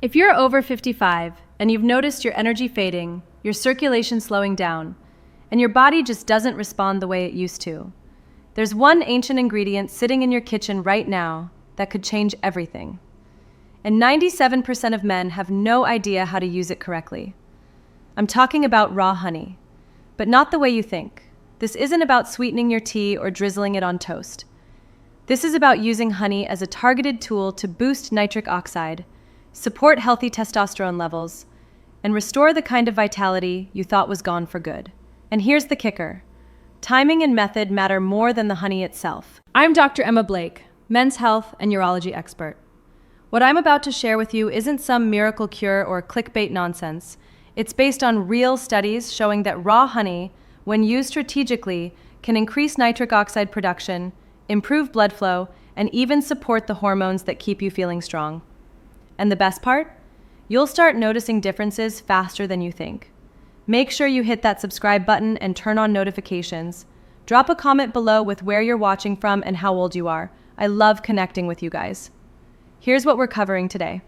If you're over 55 and you've noticed your energy fading, your circulation slowing down, and your body just doesn't respond the way it used to, there's one ancient ingredient sitting in your kitchen right now that could change everything. And 97% of men have no idea how to use it correctly. I'm talking about raw honey, but not the way you think. This isn't about sweetening your tea or drizzling it on toast. This is about using honey as a targeted tool to boost nitric oxide, support healthy testosterone levels, and restore the kind of vitality you thought was gone for good. And here's the kicker. Timing and method matter more than the honey itself. I'm Dr. Emma Blake, men's health and urology expert. What I'm about to share with you isn't some miracle cure or clickbait nonsense. It's based on real studies showing that raw honey, when used strategically, can increase nitric oxide production, improve blood flow, and even support the hormones that keep you feeling strong. And the best part? You'll start noticing differences faster than you think. Make sure you hit that subscribe button and turn on notifications. Drop a comment below with where you're watching from and how old you are. I love connecting with you guys. Here's what we're covering today.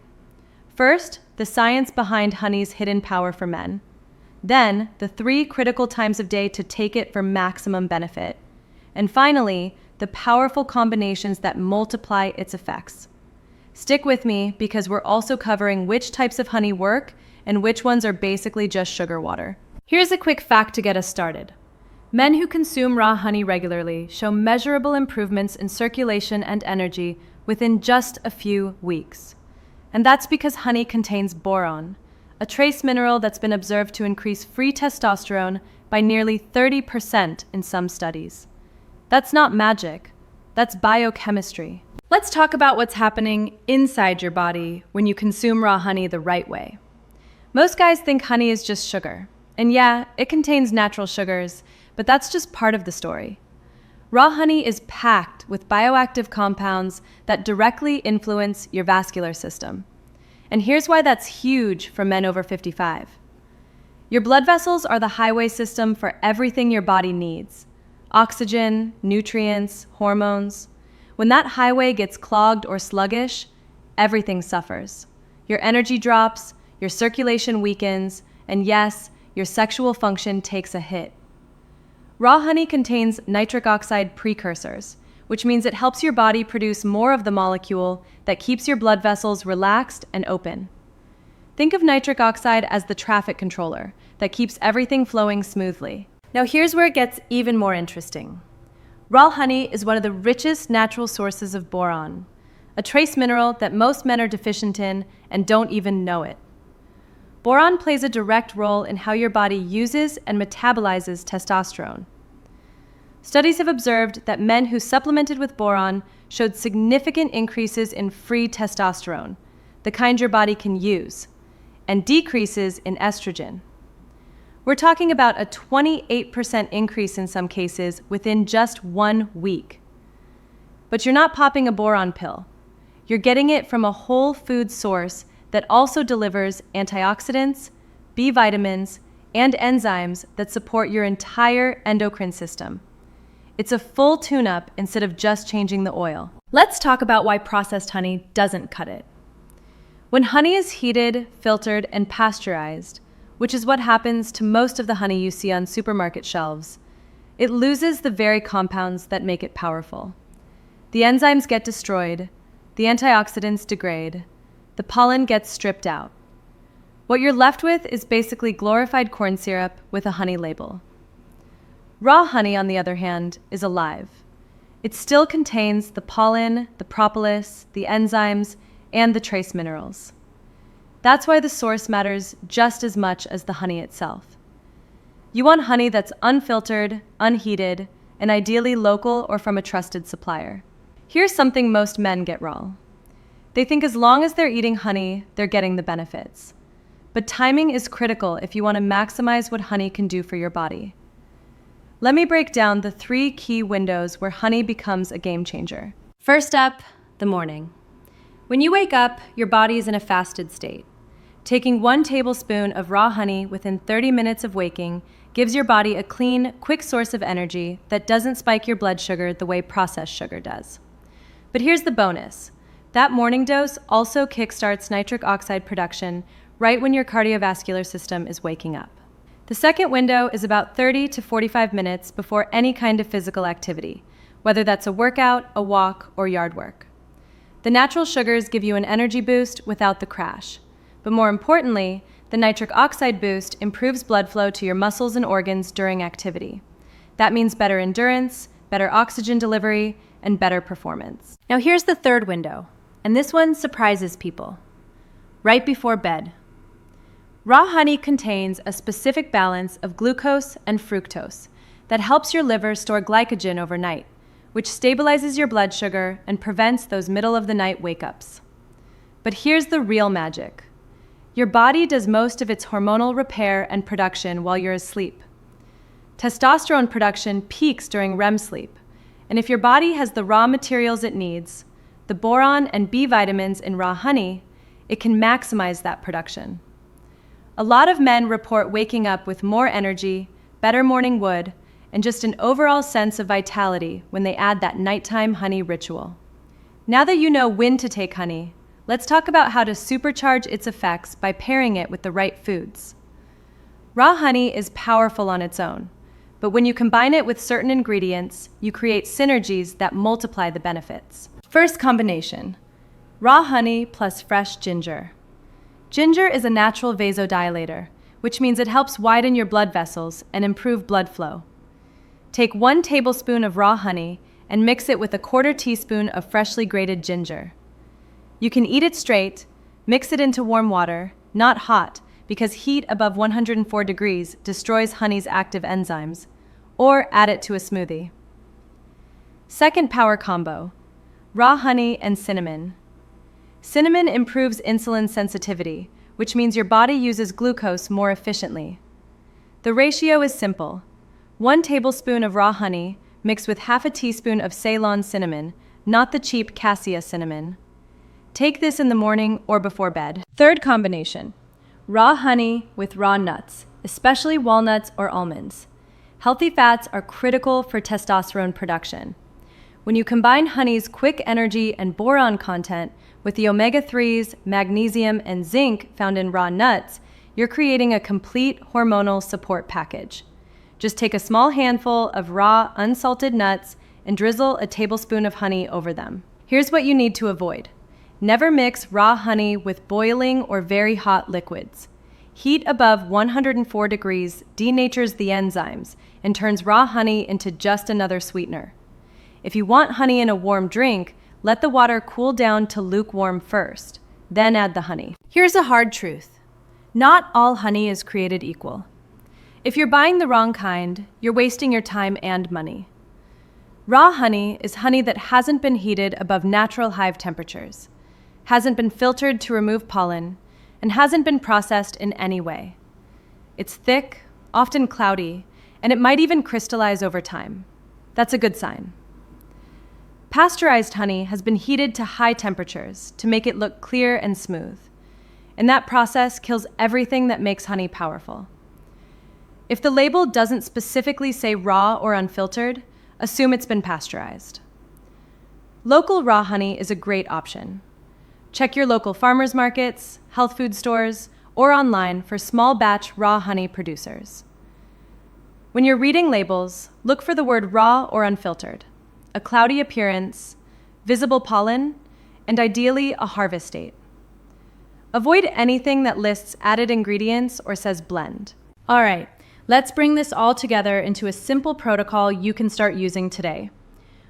First, the science behind honey's hidden power for men. Then, the 3 critical times of day to take it for maximum benefit. And finally, the powerful combinations that multiply its effects. Stick with me because we're also covering which types of honey work and which ones are basically just sugar water. Here's a quick fact to get us started. Men who consume raw honey regularly show measurable improvements in circulation and energy within just a few weeks. And that's because honey contains boron, a trace mineral that's been observed to increase free testosterone by nearly 30% in some studies. That's not magic, that's biochemistry. Let's talk about what's happening inside your body when you consume raw honey the right way. Most guys think honey is just sugar. And yeah, it contains natural sugars, but that's just part of the story. Raw honey is packed with bioactive compounds that directly influence your vascular system. And here's why that's huge for men over 55. Your blood vessels are the highway system for everything your body needs: oxygen, nutrients, hormones. When that highway gets clogged or sluggish, everything suffers. Your energy drops, your circulation weakens, and yes, your sexual function takes a hit. Raw honey contains nitric oxide precursors, which means it helps your body produce more of the molecule that keeps your blood vessels relaxed and open. Think of nitric oxide as the traffic controller that keeps everything flowing smoothly. Now here's where it gets even more interesting. Raw honey is one of the richest natural sources of boron, a trace mineral that most men are deficient in and don't even know it. Boron plays a direct role in how your body uses and metabolizes testosterone. Studies have observed that men who supplemented with boron showed significant increases in free testosterone, the kind your body can use, and decreases in estrogen. We're talking about a 28% increase in some cases within just 1 week. But you're not popping a boron pill. You're getting it from a whole food source that also delivers antioxidants, B vitamins, and enzymes that support your entire endocrine system. It's a full tune-up instead of just changing the oil. Let's talk about why processed honey doesn't cut it. When honey is heated, filtered, and pasteurized, which is what happens to most of the honey you see on supermarket shelves, it loses the very compounds that make it powerful. The enzymes get destroyed, the antioxidants degrade, the pollen gets stripped out. What you're left with is basically glorified corn syrup with a honey label. Raw honey, on the other hand, is alive. It still contains the pollen, the propolis, the enzymes, and the trace minerals. That's why the source matters just as much as the honey itself. You want honey that's unfiltered, unheated, and ideally local or from a trusted supplier. Here's something most men get wrong. They think as long as they're eating honey, they're getting the benefits. But timing is critical if you want to maximize what honey can do for your body. Let me break down the 3 key windows where honey becomes a game changer. First up, the morning. When you wake up, your body is in a fasted state. Taking 1 tablespoon of raw honey within 30 minutes of waking gives your body a clean, quick source of energy that doesn't spike your blood sugar the way processed sugar does. But here's the bonus. That morning dose also kickstarts nitric oxide production right when your cardiovascular system is waking up. The second window is about 30 to 45 minutes before any kind of physical activity, whether that's a workout, a walk, or yard work. The natural sugars give you an energy boost without the crash. But more importantly, the nitric oxide boost improves blood flow to your muscles and organs during activity. That means better endurance, better oxygen delivery, and better performance. Now here's the third window, and this one surprises people. Right before bed. Raw honey contains a specific balance of glucose and fructose that helps your liver store glycogen overnight, which stabilizes your blood sugar and prevents those middle-of-the-night wake-ups. But here's the real magic. Your body does most of its hormonal repair and production while you're asleep. Testosterone production peaks during REM sleep, and if your body has the raw materials it needs, the boron and B vitamins in raw honey, it can maximize that production. A lot of men report waking up with more energy, better morning wood, and just an overall sense of vitality when they add that nighttime honey ritual. Now that you know when to take honey, let's talk about how to supercharge its effects by pairing it with the right foods. Raw honey is powerful on its own, but when you combine it with certain ingredients, you create synergies that multiply the benefits. First combination: raw honey plus fresh ginger. Ginger is a natural vasodilator, which means it helps widen your blood vessels and improve blood flow. Take 1 tablespoon of raw honey and mix it with a 1/4 teaspoon of freshly grated ginger. You can eat it straight, mix it into warm water, not hot, because heat above 104 degrees destroys honey's active enzymes, or add it to a smoothie. Second power combo: raw honey and cinnamon. Cinnamon improves insulin sensitivity, which means your body uses glucose more efficiently. The ratio is simple: 1 tablespoon of raw honey mixed with 1/2 teaspoon of Ceylon cinnamon, not the cheap cassia cinnamon. Take this in the morning or before bed. Third combination: raw honey with raw nuts, especially walnuts or almonds. Healthy fats are critical for testosterone production. When you combine honey's quick energy and boron content with the omega-3s, magnesium, and zinc found in raw nuts, you're creating a complete hormonal support package. Just take a small handful of raw, unsalted nuts and drizzle a tablespoon of honey over them. Here's what you need to avoid. Never mix raw honey with boiling or very hot liquids. Heat above 104 degrees denatures the enzymes and turns raw honey into just another sweetener. If you want honey in a warm drink, let the water cool down to lukewarm first, then add the honey. Here's a hard truth. Not all honey is created equal. If you're buying the wrong kind, you're wasting your time and money. Raw honey is honey that hasn't been heated above natural hive temperatures, hasn't been filtered to remove pollen, and hasn't been processed in any way. It's thick, often cloudy, and it might even crystallize over time. That's a good sign. Pasteurized honey has been heated to high temperatures to make it look clear and smooth, and that process kills everything that makes honey powerful. If the label doesn't specifically say raw or unfiltered, assume it's been pasteurized. Local raw honey is a great option. Check your local farmers markets, health food stores, or online for small batch raw honey producers. When you're reading labels, look for the word raw or unfiltered, a cloudy appearance, visible pollen, and ideally a harvest date. Avoid anything that lists added ingredients or says blend. All right, let's bring this all together into a simple protocol you can start using today.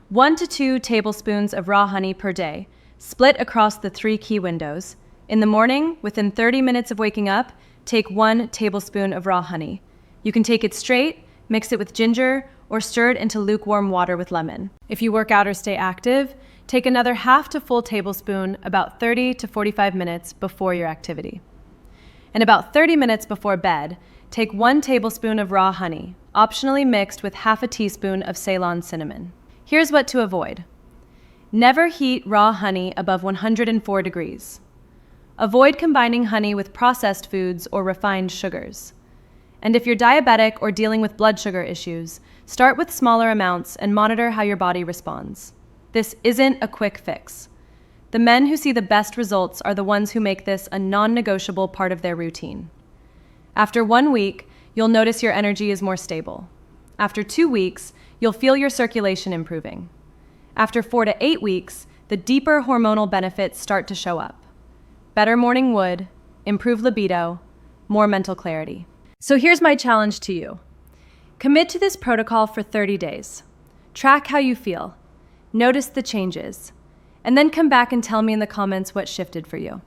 1 to 2 tablespoons of raw honey per day, split across the 3 key windows. In the morning, within 30 minutes of waking up, take 1 tablespoon of raw honey. You can take it straight, mix it with ginger, or stir it into lukewarm water with lemon. If you work out or stay active, take another 1/2 to full tablespoon about 30 to 45 minutes before your activity. And about 30 minutes before bed, take 1 tablespoon of raw honey, optionally mixed with 1/2 teaspoon of Ceylon cinnamon. Here's what to avoid. Never heat raw honey above 104 degrees. Avoid combining honey with processed foods or refined sugars. And if you're diabetic or dealing with blood sugar issues, start with smaller amounts and monitor how your body responds. This isn't a quick fix. The men who see the best results are the ones who make this a non-negotiable part of their routine. After 1 week, you'll notice your energy is more stable. After 2 weeks, you'll feel your circulation improving. After 4 to 8 weeks, the deeper hormonal benefits start to show up. Better morning wood, improved libido, more mental clarity. So here's my challenge to you. Commit to this protocol for 30 days. Track how you feel. Notice the changes. And then come back and tell me in the comments what shifted for you.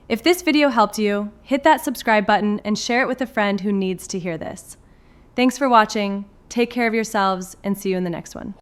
If this video helped you, hit that subscribe button and share it with a friend who needs to hear this. Thanks for watching, take care of yourselves, and see you in the next one.